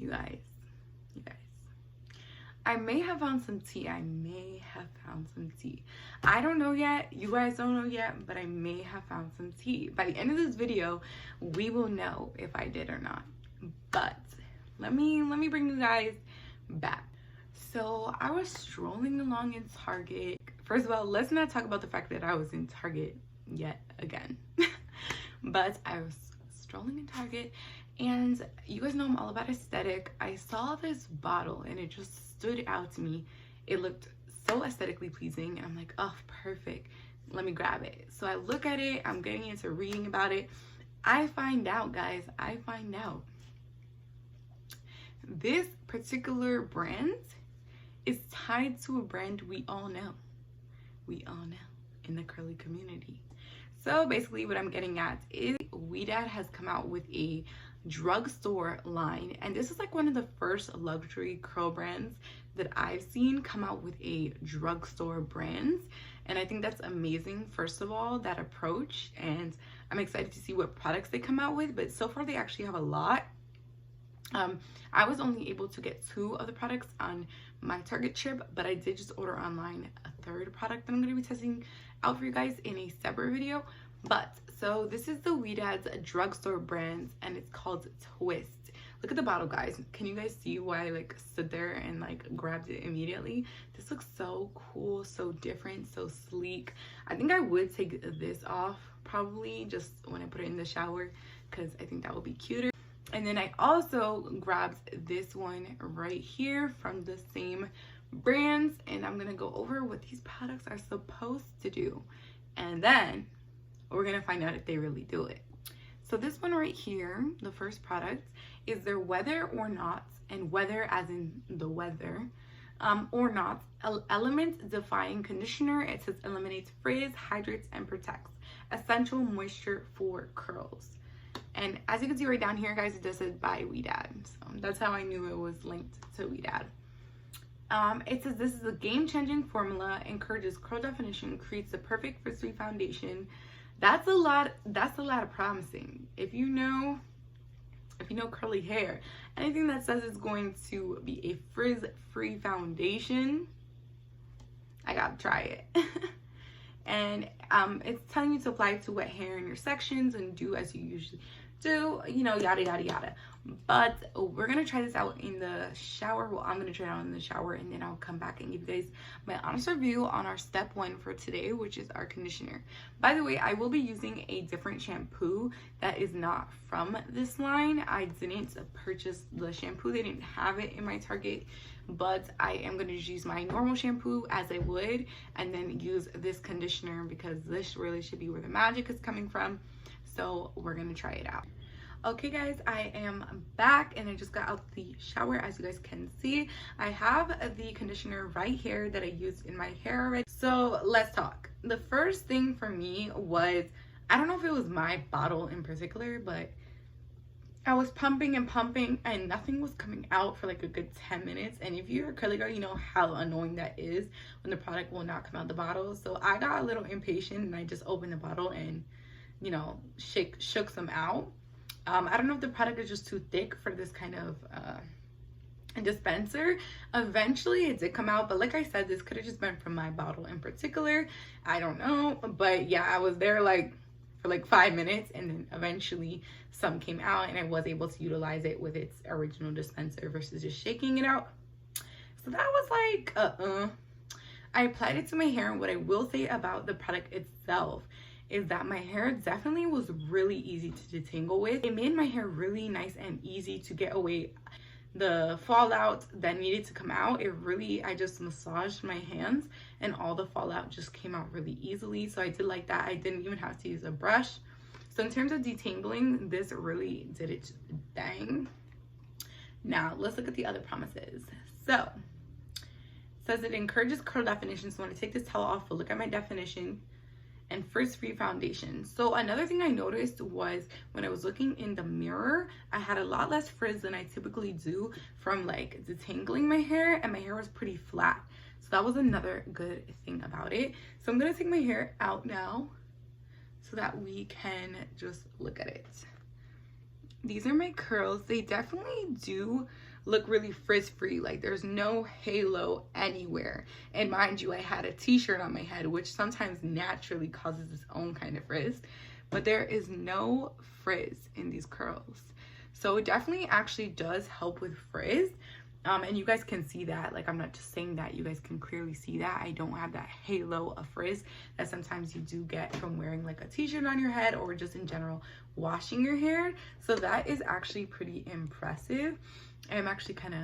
You guys. I may have found some tea. I don't know yet. You guys don't know yet, but I may have found some tea. By the end of this video, we will know if I did or not. But let me bring you guys back. So I was strolling along in Target. First of all, let's not talk about the fact that I was in Target yet again. But I was strolling in Target, and you guys know I'm all about aesthetic. I saw this bottle and it just stood out to me. It looked so aesthetically pleasing, and I'm like, oh, perfect, let me grab it. So I look at it, I'm getting into reading about it. I find out, guys, this particular brand is tied to a brand we all know in the curly community. So basically what I'm getting at is Ouidad has come out with a drugstore line, and this is like one of the first luxury curl brands that I've seen come out with a drugstore brand, and I think that's amazing. First of all, that approach, and I'm excited to see what products they come out with, but so far they actually have a lot. I was only able to get 2 of the products on my Target trip, but I did just order online a 3rd product that I'm going to be testing out for you guys in a separate video. But so this is the Ouidad's drugstore brand, and it's called Twist. Look at the bottle, guys. Can you guys see why I like stood there and like grabbed it immediately? This looks so cool, so different, so sleek. I think I would take this off probably just when I put it in the shower, because I think that would be cuter. And then I also grabbed this one right here from the same brands, and I'm gonna go over what these products are supposed to do, and then we're gonna find out if they really do it. So this one right here, the first product, is their Weather or Not, and weather as in the weather, or not, element defying conditioner. It says eliminates frizz, hydrates, and protects. Essential moisture for curls. And as you can see right down here, guys, it does it by Ouidad. So that's how I knew it was linked to Ouidad. It says this is a game-changing formula, encourages curl definition, creates the perfect frizz-free foundation. That's a lot of promising. If you know curly hair, anything that says it's going to be a frizz-free foundation, I gotta try it. And it's telling you to apply it to wet hair in your sections and do as you usually do, you know, yada yada yada. But we're gonna try this out in the shower. Well, I'm gonna try it out in the shower, and then I'll come back and give you guys my honest review on our step 1 for today, which is our conditioner. By the way, I will be using a different shampoo that is not from this line. I didn't purchase the shampoo, they didn't have it in my Target, but I am going to use my normal shampoo as I would, and then use this conditioner, because this really should be where the magic is coming from. So we're going to try it out. Okay guys, I am back, and I just got out the shower. As you guys can see, I have the conditioner right here that I used in my hair already. So let's talk. The first thing for me was, I don't know if it was my bottle in particular, but I was pumping and pumping and nothing was coming out for like a good 10 minutes. And if you're a curly girl, you know how annoying that is when the product will not come out the bottle. So I got a little impatient, and I just opened the bottle and, you know, shook some out. I don't know if the product is just too thick for this kind of dispenser. Eventually it did come out, but like I said, this could have just been from my bottle in particular. I don't know, but yeah, I was there like for like 5 minutes, and then eventually some came out, and I was able to utilize it with its original dispenser versus just shaking it out. So that was like I applied it to my hair, and what I will say about the product itself is that my hair definitely was really easy to detangle with. It made my hair really nice and easy to get away the fallout that needed to come out. I just massaged my hands, and all the fallout just came out really easily. So I did like that. I didn't even have to use a brush. So in terms of detangling, this really did it dang. Now let's look at the other promises. So it says it encourages curl definition. So when I take this towel off, we'll look at my definition. And frizz-free foundation. So another thing I noticed was when I was looking in the mirror, I had a lot less frizz than I typically do from like detangling my hair, and my hair was pretty flat. So that was another good thing about it. So I'm gonna take my hair out now so that we can just look at it. These are my curls. They definitely do look really frizz free. Like there's no halo anywhere. And mind you, I had a t-shirt on my head, which sometimes naturally causes its own kind of frizz, but there is no frizz in these curls. So it definitely actually does help with frizz. And you guys can see that. Like, I'm not just saying that, you guys can clearly see that I don't have that halo of frizz that sometimes you do get from wearing like a t-shirt on your head or just in general washing your hair. So that is actually pretty impressive. I'm actually kind of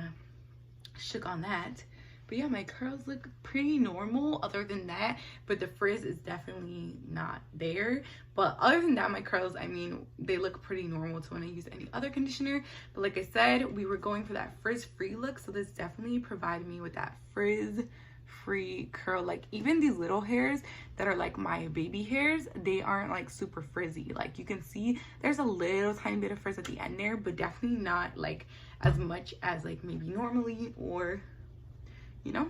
shook on that. But yeah, my curls look pretty normal other than that, but the frizz is definitely not there. But other than that, my curls, I mean, they look pretty normal to when I use any other conditioner. But like I said, we were going for that frizz-free look, so this definitely provided me with that frizz-free curl. Like even these little hairs that are like my baby hairs, they aren't like super frizzy. Like you can see there's a little tiny bit of frizz at the end there, but definitely not like as much as like maybe normally, or you know.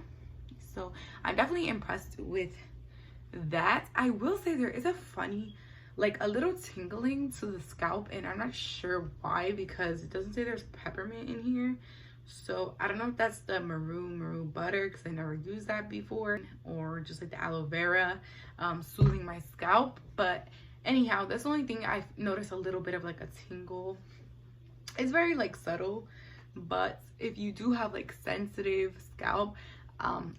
So I'm definitely impressed with that. I will say there is a funny, like a little tingling to the scalp, and I'm not sure why, because it doesn't say there's peppermint in here. So I don't know if that's the maroon butter, because I never used that before, or just like the aloe vera soothing my scalp. But anyhow, that's the only thing I've noticed, a little bit of like a tingle. It's very like subtle, but if you do have like sensitive scalp,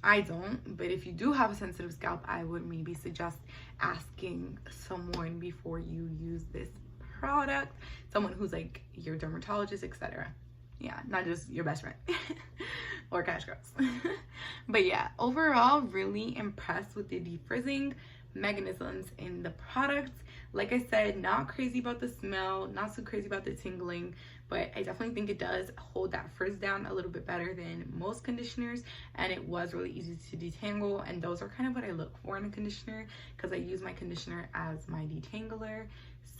I don't, but if you do have a sensitive scalp, I would maybe suggest asking someone before you use this product, someone who's like your dermatologist, etc. Yeah, not just your best friend or Cashcurlss. But yeah, overall really impressed with the defrizzing mechanisms in the product. Like I said, not crazy about the smell, not so crazy about the tingling, but I definitely think it does hold that frizz down a little bit better than most conditioners, and it was really easy to detangle, and those are kind of what I look for in a conditioner, because I use my conditioner as my detangler.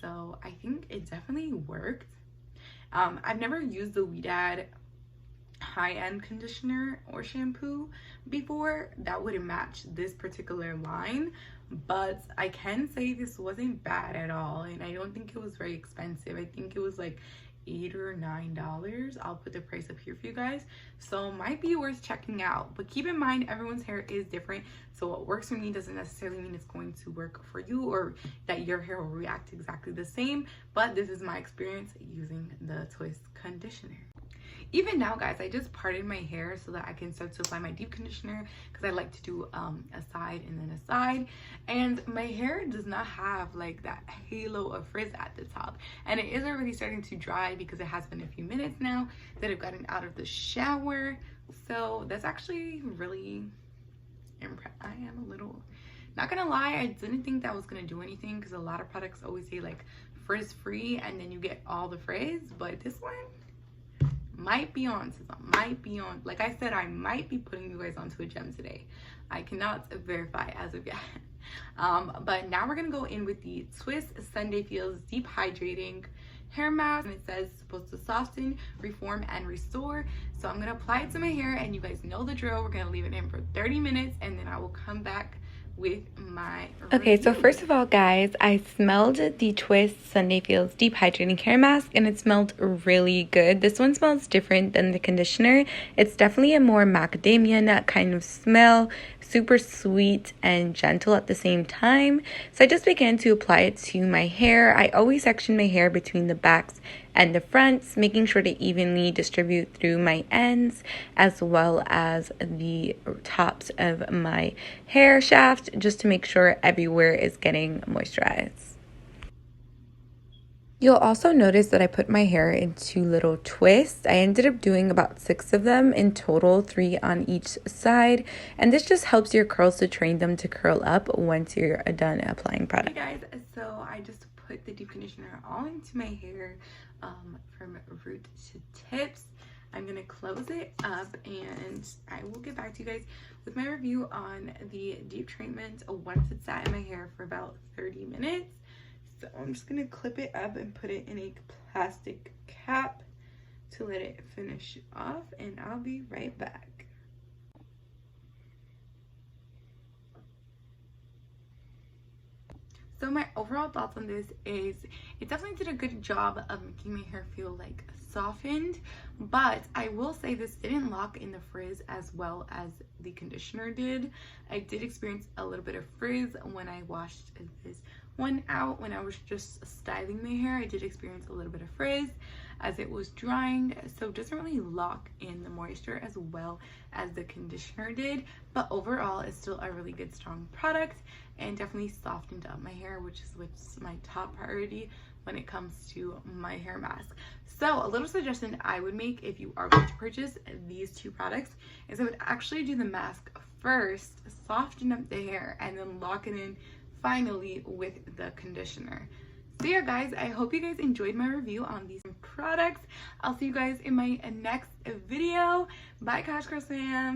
So I think it definitely worked. I've never used the Ouidad high-end conditioner or shampoo before that wouldn't match this particular line, but I can say this wasn't bad at all, and I don't think it was very expensive. I think it was like $8 or $9. I'll put the price up here for you guys, so might be worth checking out. But keep in mind, everyone's hair is different, so what works for me doesn't necessarily mean it's going to work for you, or that your hair will react exactly the same. But this is my experience using the Twist conditioner. Even now, guys, I just parted my hair so that I can start to apply my deep conditioner, because I like to do a side and then a side, and my hair does not have like that halo of frizz at the top, and it is already starting to dry because it has been a few minutes now that I've gotten out of the shower. So that's actually really impressed. I am a little, not gonna lie, I didn't think that was gonna do anything, because a lot of products always say like frizz free and then you get all the frizz, but this one might be on to something, might be on. Like I said, I might be putting you guys onto a gem today. I cannot verify as of yet. But now we're gonna go in with the Twist Sunday Feels Deep Hydrating Hair Mask, and it says it's supposed to soften, reform, and restore. So I'm gonna apply it to my hair, and you guys know the drill. We're gonna leave it in for 30 minutes, and then I will come back with my review. So first of all, guys, I smelled the Twist Sunday Feels Deep Hydrating Hair Mask, and it smelled really good. This one smells different than the conditioner. It's definitely a more macadamia nut kind of smell, super sweet and gentle at the same time. So I just began to apply it to my hair. I always section my hair between the backs and the fronts, making sure to evenly distribute through my ends as well as the tops of my hair shaft, just to make sure everywhere is getting moisturized. You'll also notice that I put my hair in 2 little twists. I ended up doing about 6 of them in total, 3 on each side, and this just helps your curls to train them to curl up once you're done applying product. Hey guys, so I just put the deep conditioner all into my hair from root to tips. I'm gonna close it up, and I will get back to you guys with my review on the deep treatment once it's sat in my hair for about 30 minutes. So I'm just gonna clip it up and put it in a plastic cap to let it finish off, and I'll be right back. So So my overall thoughts on this is it definitely did a good job of making my hair feel like softened, but I will say this didn't lock in the frizz as well as the conditioner did. I did experience a little bit of frizz when I washed this one out. When I was just styling my hair, I did experience a little bit of frizz as it was drying, so it doesn't really lock in the moisture as well as the conditioner did, but overall it's still a really good strong product and definitely softened up my hair, which is my top priority when it comes to my hair mask. So a little suggestion I would make if you are going to purchase these two products is I would actually do the mask first, soften up the hair, and then lock it in finally with the conditioner. So yeah guys, I hope you guys enjoyed my review on these products. I'll see you guys in my next video. Bye Cashcurlss fam.